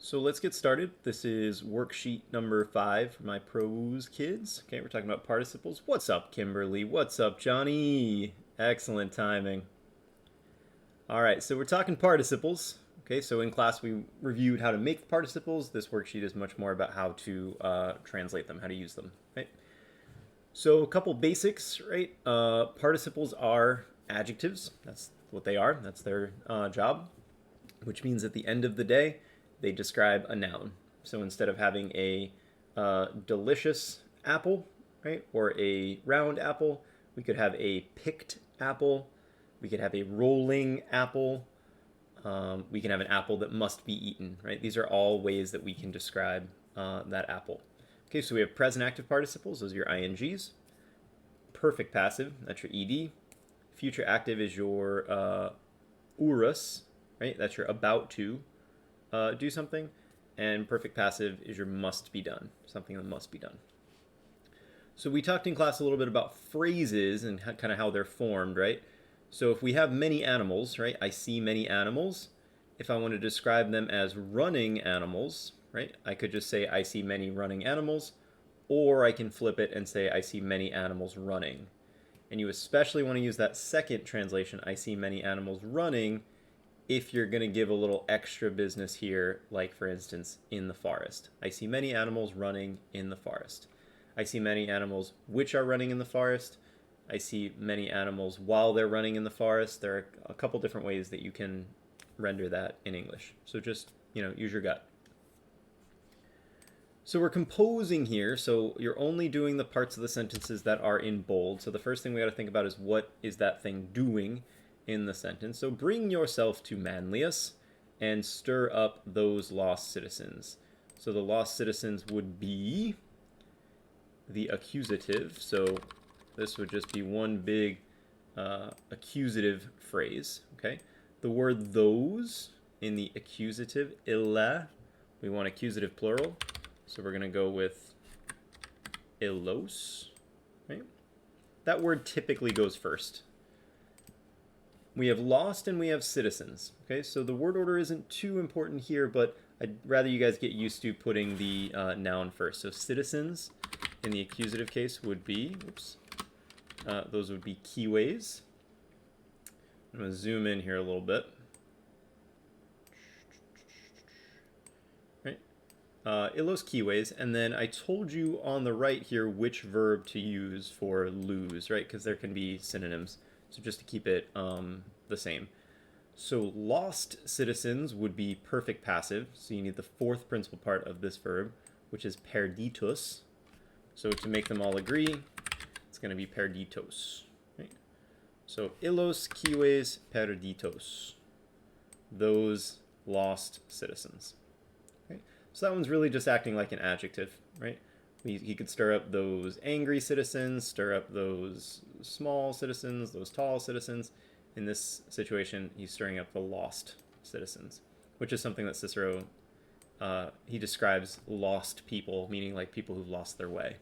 So let's get started. This is worksheet number 5 for my Prose kids. Okay, we're talking about participles. What's up, Kimberly? What's up, Johnny? Excellent timing. All right, so we're talking participles. Okay, so in class we reviewed how to make participles. This worksheet is much more about how to translate them, how to use them. Right. So a couple basics, right? Participles are adjectives. That's what they are. That's their job, which means at the end of the day, they describe a noun. So instead of having a delicious apple, right, or a round apple, we could have a picked apple. We could have a rolling apple. We can have an apple that must be eaten, right? These are all ways that we can describe that apple. Okay, so we have present active participles. Those are your INGs. Perfect passive, that's your ED. Future active is your urus, right? That's your about to do something. And perfect passive is your must be done, something that must be done. So we talked in class a little bit about phrases and kind of how they're formed, right? So if we have many animals, right? I see many animals. If I want to describe them as running animals, right? I could just say I see many running animals, or I can flip it and say I see many animals running. And you especially want to use that second translation, I see many animals running, if you're going to give a little extra business here, like for instance, in the forest. I see many animals running in the forest. I see many animals which are running in the forest. I see many animals while they're running in the forest. There are a couple different ways that you can render that in English. So just, use your gut. So we're composing here, so you're only doing the parts of the sentences that are in bold. So the first thing we got to think about is what is that thing doing in the sentence. So bring yourself to Manlius and stir up those lost citizens. So the lost citizens would be the accusative. So this would just be one big accusative phrase. Okay. The word those in the accusative, illa, we want accusative plural. So we're going to go with illos. Right? That word typically goes first. We have lost and we have citizens. Okay, so the word order isn't too important here, but I'd rather you guys get used to putting the noun first. So citizens in the accusative case would be, those would be keyways. I'm going to zoom in here a little bit. Right, illos keyways, and then I told you on the right here which verb to use for lose, right? Because there can be synonyms. So just to keep it the same. So lost citizens would be perfect passive. So you need the fourth principal part of this verb, which is perditus. So to make them all agree, it's going to be perditos. Right? So illos keyways perditos. Those lost citizens. Okay? So that one's really just acting like an adjective, right? He could stir up those angry citizens, stir up those small citizens, those tall citizens. In this situation, he's stirring up the lost citizens, which is something that Cicero, he describes lost people, meaning like people who've lost their way.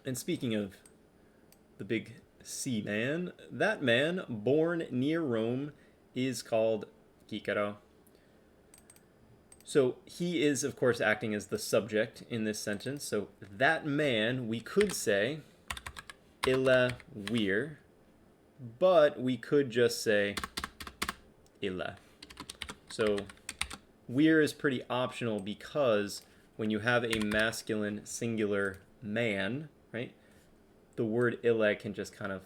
And speaking of the big C man, that man born near Rome is called Cicero. So he is, of course, acting as the subject in this sentence. So that man, we could say, illa vir, but we could just say illa. So vir is pretty optional because when you have a masculine singular man, right, the word illa can just kind of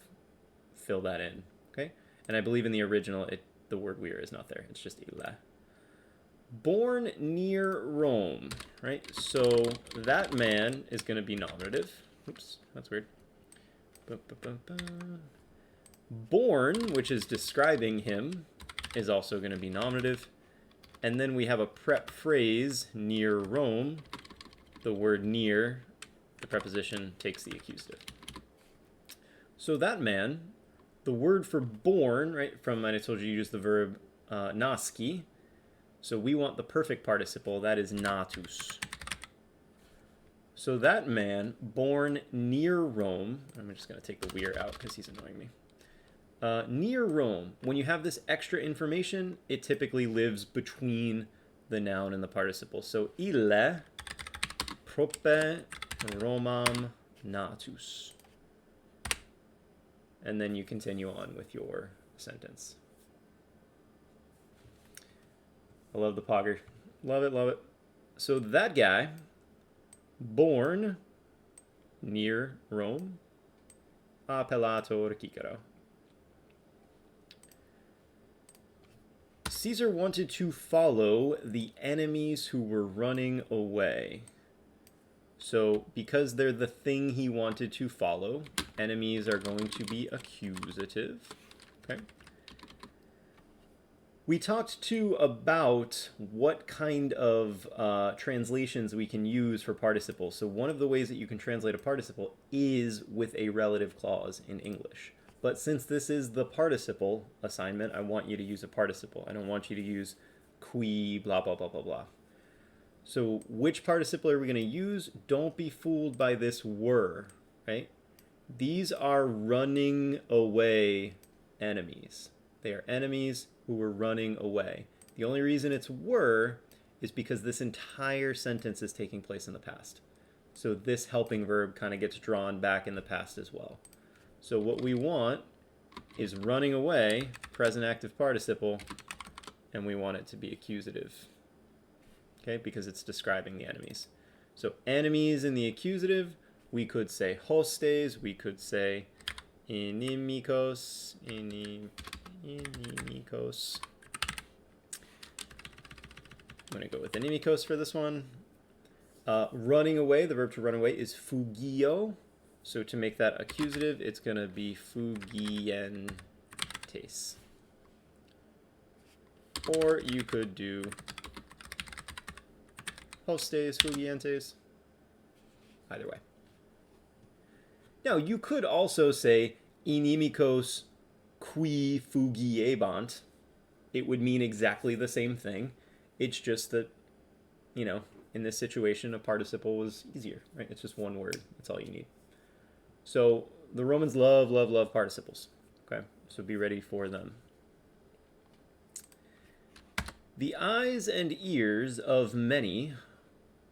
fill that in, okay? And I believe in the original, the word vir is not there. It's just illa. Born near Rome, right? So that man is going to be nominative. Oops, that's weird. Born, which is describing him, is also going to be nominative. And then we have a prep phrase, near Rome. The word near, the preposition, takes the accusative. So that man, the word for born, right, from, I told you use the verb naski. So we want the perfect participle, that is natus. So that man, born near Rome, I'm just going to take the weir out because he's annoying me. Near Rome, when you have this extra information, it typically lives between the noun and the participle. So ille prope Romam natus. And then you continue on with your sentence. I love the pogger. Love it, love it. So that guy, born near Rome, appellator Cicero. Caesar wanted to follow the enemies who were running away. So because they're the thing he wanted to follow, enemies are going to be accusative. Okay. We talked too about what kind of translations we can use for participles. So one of the ways that you can translate a participle is with a relative clause in English. But since this is the participle assignment, I want you to use a participle. I don't want you to use qui, blah, blah, blah, blah, blah. So which participle are we going to use? Don't be fooled by this were, right? These are running away enemies. They are enemies who were running away. The only reason it's were is because this entire sentence is taking place in the past. So this helping verb kind of gets drawn back in the past as well. So what we want is running away, present active participle, and we want it to be accusative. Okay, because it's describing the enemies. So enemies in the accusative, we could say hostes, we could say inimikos, inimikos. I'm going to go with inimikos for this one. Running away, the verb to run away is fugio. So to make that accusative, it's going to be fugientes. Or you could do hostes, fugientes. Either way. Now, you could also say inimicos qui fugiebant. It would mean exactly the same thing. It's just that, you know, in this situation, a participle was easier, right? It's just one word. That's all you need. So the Romans love, love, love participles. Okay, so be ready for them. The eyes and ears of many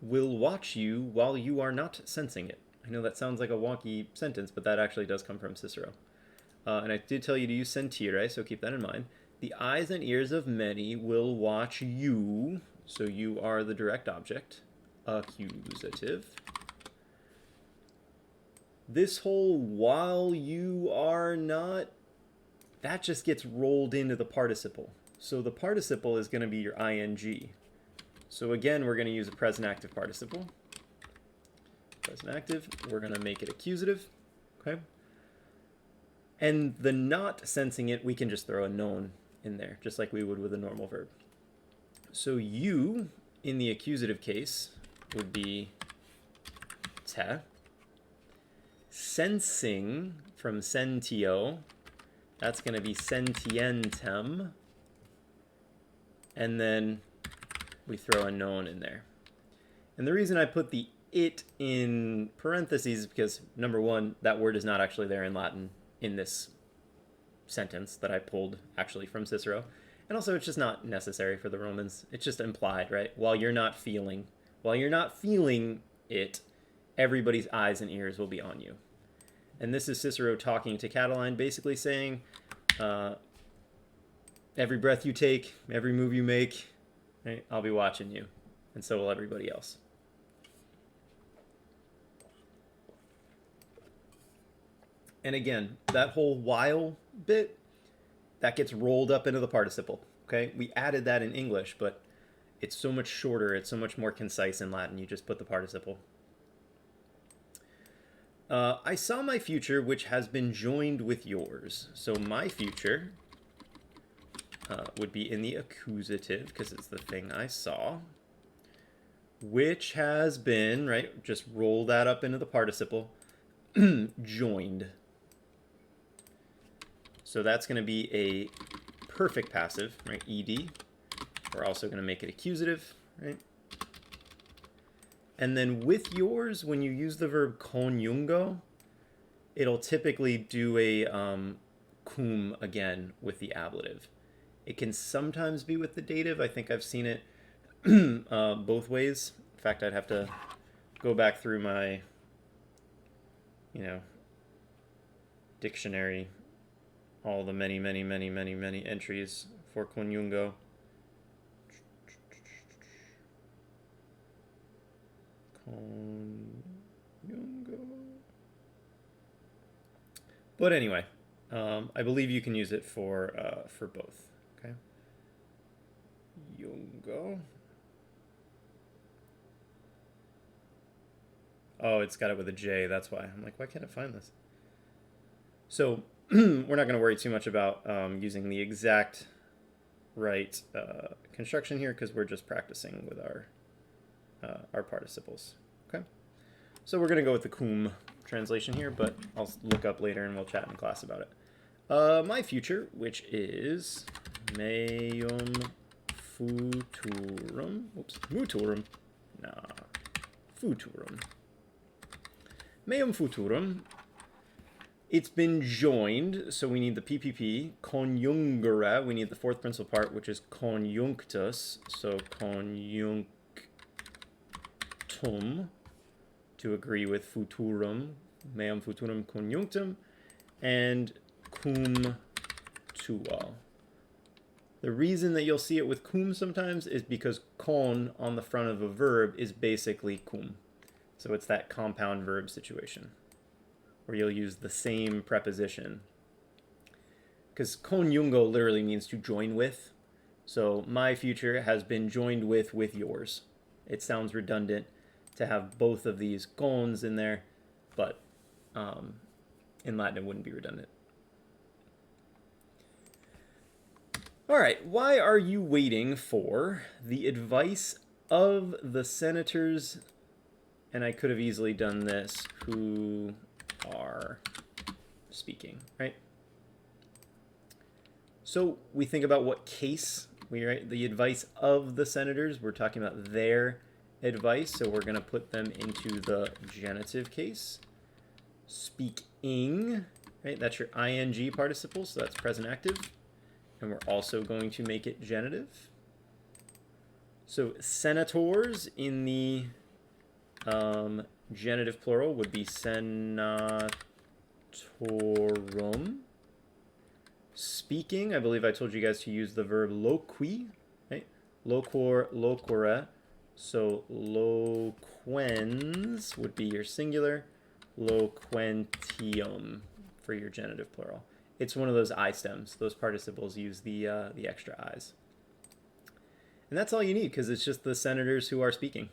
will watch you while you are not sensing it. I know that sounds like a wonky sentence, but that actually does come from Cicero. And I did tell you to use sentire, so keep that in mind. The eyes and ears of many will watch you, so you are the direct object, accusative. This whole while you are not, that just gets rolled into the participle. So the participle is going to be your ing. So again, we're going to use a present active participle. Present active, we're going to make it accusative, okay? And the not sensing it, we can just throw a known in there, just like we would with a normal verb. So you, in the accusative case, would be te. Sensing, from sentio, that's going to be sentientem. And then we throw a known in there. And the reason I put the it in parentheses is because, number one, that word is not actually there in Latin in this sentence that I pulled actually from Cicero. And also, it's just not necessary for the Romans. It's just implied, right? While you're not feeling it, everybody's eyes and ears will be on you. And this is Cicero talking to Catiline, basically saying, every breath you take, every move you make, right, I'll be watching you. And so will everybody else. And again, that whole while bit, that gets rolled up into the participle. Okay, we added that in English, but it's so much shorter, it's so much more concise in Latin. You just put the participle. I saw my future, which has been joined with yours. So my future would be in the accusative, because it's the thing I saw, which has been, right, just roll that up into the participle, joined. So that's going to be a perfect passive, right, ed. We're also going to make it accusative, right? And then with yours, when you use the verb coniungo, it'll typically do a cum again with the ablative. It can sometimes be with the dative. I think I've seen it both ways. In fact, I'd have to go back through my, dictionary, all the many, many, many, many, many entries for coniungo. Coniungo. But anyway, I believe you can use it for both. Okay. Yungo. Oh, it's got it with a J. That's why. I'm like, why can't I find this? So we're not going to worry too much about using the exact right construction here because we're just practicing with our participles. Okay. So we're going to go with the cum translation here, but I'll look up later and we'll chat in class about it. My future, which is meum futurum. Oops, muturum. Nah, futurum. Meum futurum. It's been joined, so we need the PPP. Conjungere, we need the fourth principal part, which is conjunctus. So conjunctum, to agree with futurum. Meum futurum conjunctum. And cum tua. The reason that you'll see it with cum sometimes is because con on the front of a verb is basically cum. So it's that compound verb situation where you'll use the same preposition. Because conjungo literally means to join with. So my future has been joined with yours. It sounds redundant to have both of these cons in there, but in Latin it wouldn't be redundant. All right, why are you waiting for the advice of the senators? And I could have easily done this, who are speaking, right? So we think about what case we write the advice of the senators. We're talking about their advice, so we're going to put them into the genitive case. Speaking, right? That's your ing participle, so that's present active. And we're also going to make it genitive. So senators in the genitive plural would be senatorum. Speaking, I believe I told you guys to use the verb loqui, right? Loquor, loquere. So loquens would be your singular. Loquentium for your genitive plural. It's one of those I stems. Those participles use the extra I's. And that's all you need because it's just the senators who are speaking,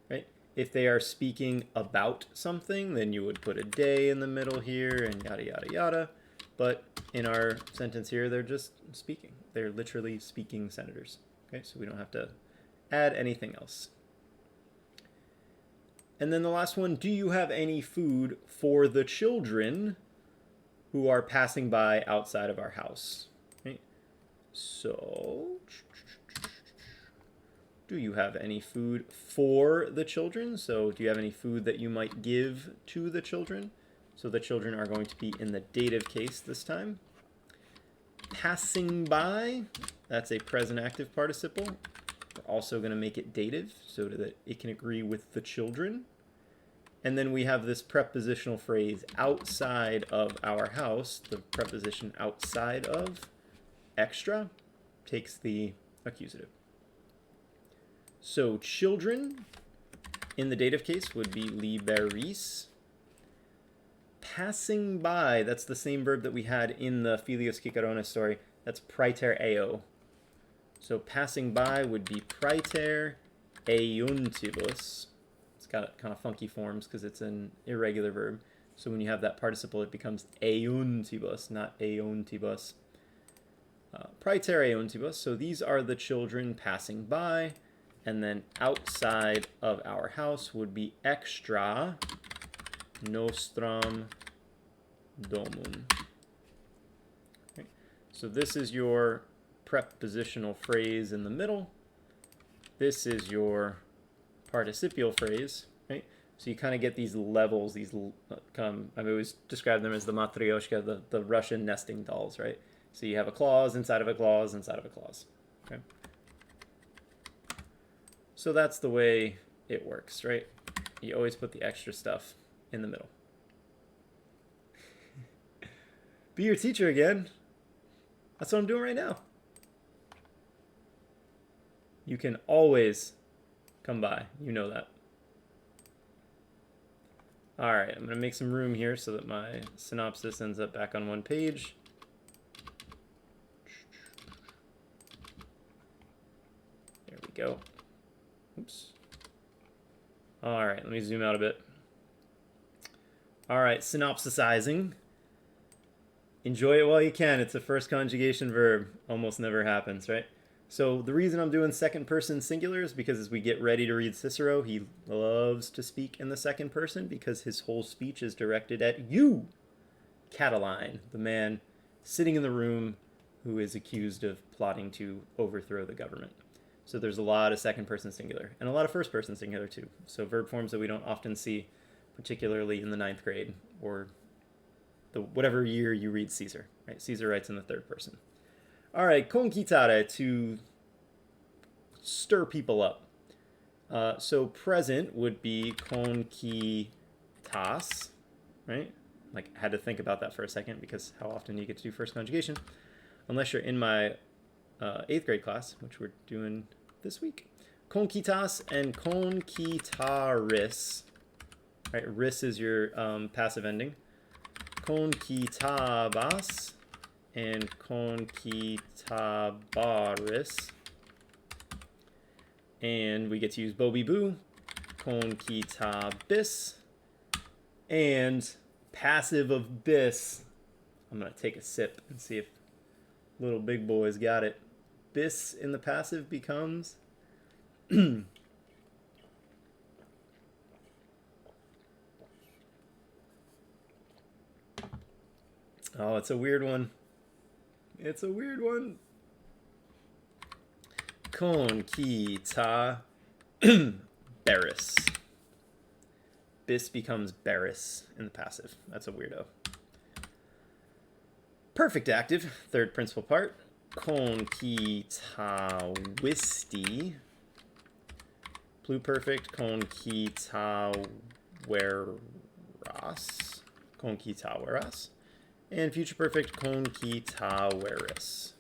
right? If they are speaking about something, then you would put a day in the middle here and yada, yada, yada. But in our sentence here, they're just speaking. They're literally speaking senators. Okay, so we don't have to add anything else. And then the last one, do you have any food for the children who are passing by outside of our house? Okay. So, do you have any food for the children? So do you have any food that you might give to the children? So the children are going to be in the dative case this time. Passing by, that's a present active participle. We're also going to make it dative so that it can agree with the children. And then we have this prepositional phrase outside of our house. The preposition outside of, extra, takes the accusative. So children in the dative case would be liberis. Passing by, that's the same verb that we had in the Filius Cicerones story. That's praeter eo. So passing by would be praeter euntibus. It's got kind of funky forms because it's an irregular verb. So when you have that participle, it becomes euntibus, not eontibus. Praeter euntibus. So these are the children passing by. And then outside of our house would be extra nostrum domum. Okay. So this is your prepositional phrase in the middle. This is your participial phrase, right? So you kind of get these levels, I always describe them as the matryoshka, the Russian nesting dolls, right? So you have a clause inside of a clause inside of a clause, okay? So that's the way it works, right? You always put the extra stuff in the middle. Be your teacher again. That's what I'm doing right now. You can always come by. You know that. All right, I'm going to make some room here so that my synopsis ends up back on one page. There we go. Oops. All right, let me zoom out a bit. All right, synopsisizing. Enjoy it while you can. It's a first conjugation verb. Almost never happens, right? So the reason I'm doing second person singular is because as we get ready to read Cicero, he loves to speak in the second person because his whole speech is directed at you, Catiline, the man sitting in the room who is accused of plotting to overthrow the government. So there's a lot of second person singular and a lot of first person singular too. So verb forms that we don't often see, particularly in the 9th grade or whatever year you read Caesar, right? Caesar writes in the third person. All right, concitare, to stir people up. So present would be concitas, right? Like, I had to think about that for a second because how often do you get to do first conjugation? Unless you're in my 8th grade class, which we're doing this week. Concitas and concitaris, right? Ris is your passive ending. Concitabas and concitabaris. And we get to use Bobby Boo, concitabis, and passive of bis. I'm going to take a sip and see if little big boy's got it. Bis in the passive becomes oh, it's a weird one. It's a weird one. Concita beris. Bis becomes beris in the passive. That's a weirdo. Perfect active, third principal part. Concitavisti. Pluperfect concitaveras. Concitaveras. And future perfect concitaveris.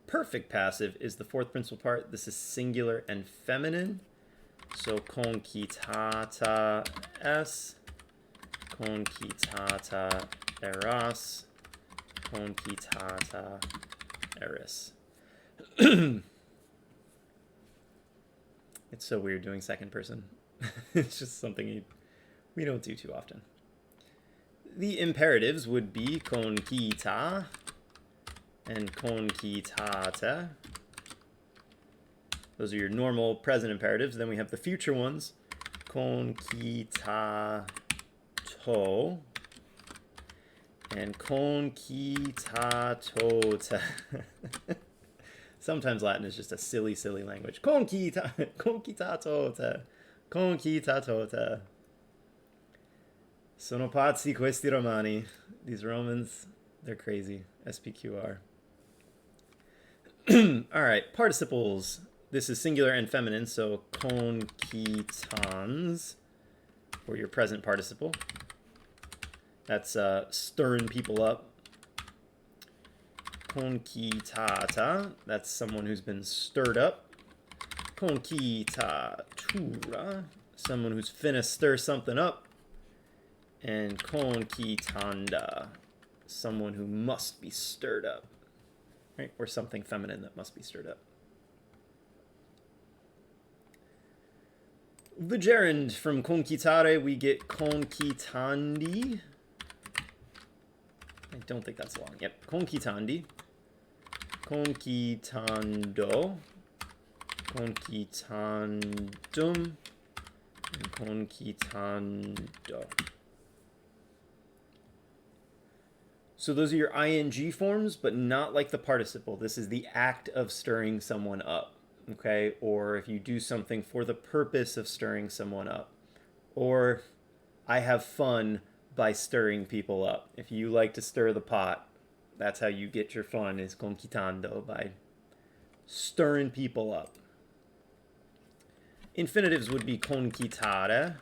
Perfect passive is the fourth principal part. This is singular and feminine. So concitata s, concitata eras, concitata eris. It's so weird doing second person. It's just something we don't do too often. The imperatives would be concita and concitata. Those are your normal present imperatives. Then we have the future ones. Concitato and conquitatota. Sometimes Latin is just a silly, silly language. Conquitatota. Conquitatota. Sono pazzi questi romani. These Romans, they're crazy. SPQR. All right, participles. This is singular and feminine, so concitans for your present participle. That's stirring people up. Concitata, that's someone who's been stirred up. Concitatura, someone who's finna stir something up. And concitanda, someone who must be stirred up, right? Or something feminine that must be stirred up. The gerund from concitare, we get concitandi. I don't think that's long. Yep, concitandi. Concitando. Concitandum. And concitando. So those are your ing forms, but not like the participle. This is the act of stirring someone up, okay? Or if you do something for the purpose of stirring someone up. Or I have fun by stirring people up. If you like to stir the pot, That's how you get your fun, is conquistando, by stirring people up. Infinitives would be conquistare,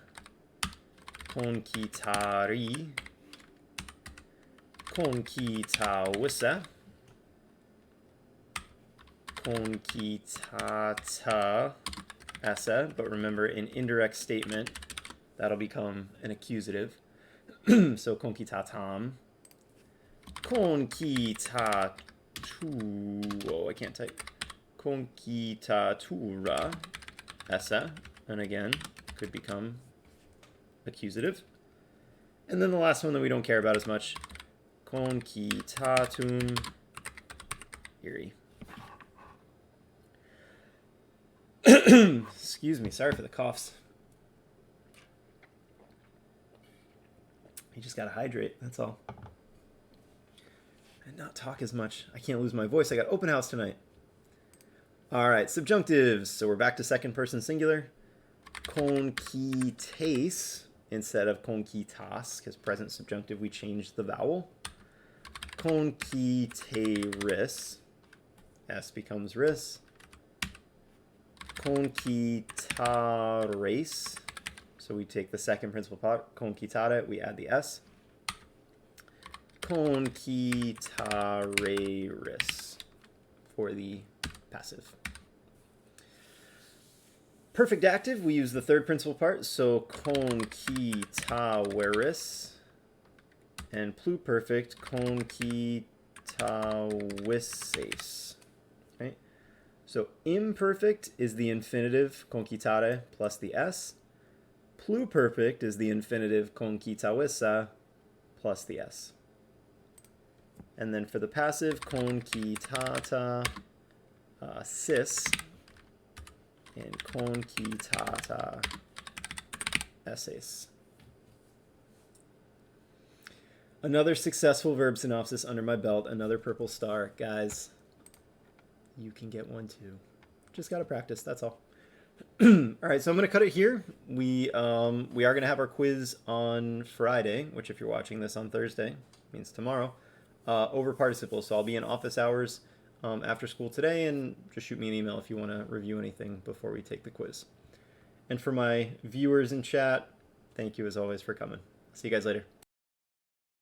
conquistari, conquistawisse, conquistata essa, but remember, in indirect statement, that'll become an accusative. So conquitatam, conquitatu, oh, I can't type, conquitatura essa, and again, could become accusative. And then the last one that we don't care about as much, conquitatum iri. Excuse me, sorry for the coughs. You just gotta hydrate, that's all. And not talk as much. I can't lose my voice. I got open house tonight. All right, subjunctives. So we're back to second person singular. Conquites instead of conquitas, because present subjunctive we changed the vowel. Conquiteris. S becomes ris. Conquitares. So we take the second principal part, conquitare, we add the S. Conquitareris for the passive. Perfect active, we use the third principal part, so conquitaveris. And pluperfect, conquitavisses. Right? So imperfect is the infinitive conquitare plus the S. Pluperfect is the infinitive conquitawissa plus the S. And then for the passive, conquitata sis and conquitata esses. Another successful verb synopsis under my belt, another purple star. Guys, you can get one too. Just got to practice, that's all. All right, so I'm going to cut it here. We are going to have our quiz on Friday, which if you're watching this on Thursday, means tomorrow, over participles. So I'll be in office hours after school today, and just shoot me an email if you want to review anything before we take the quiz. And for my viewers in chat, thank you as always for coming. See you guys later.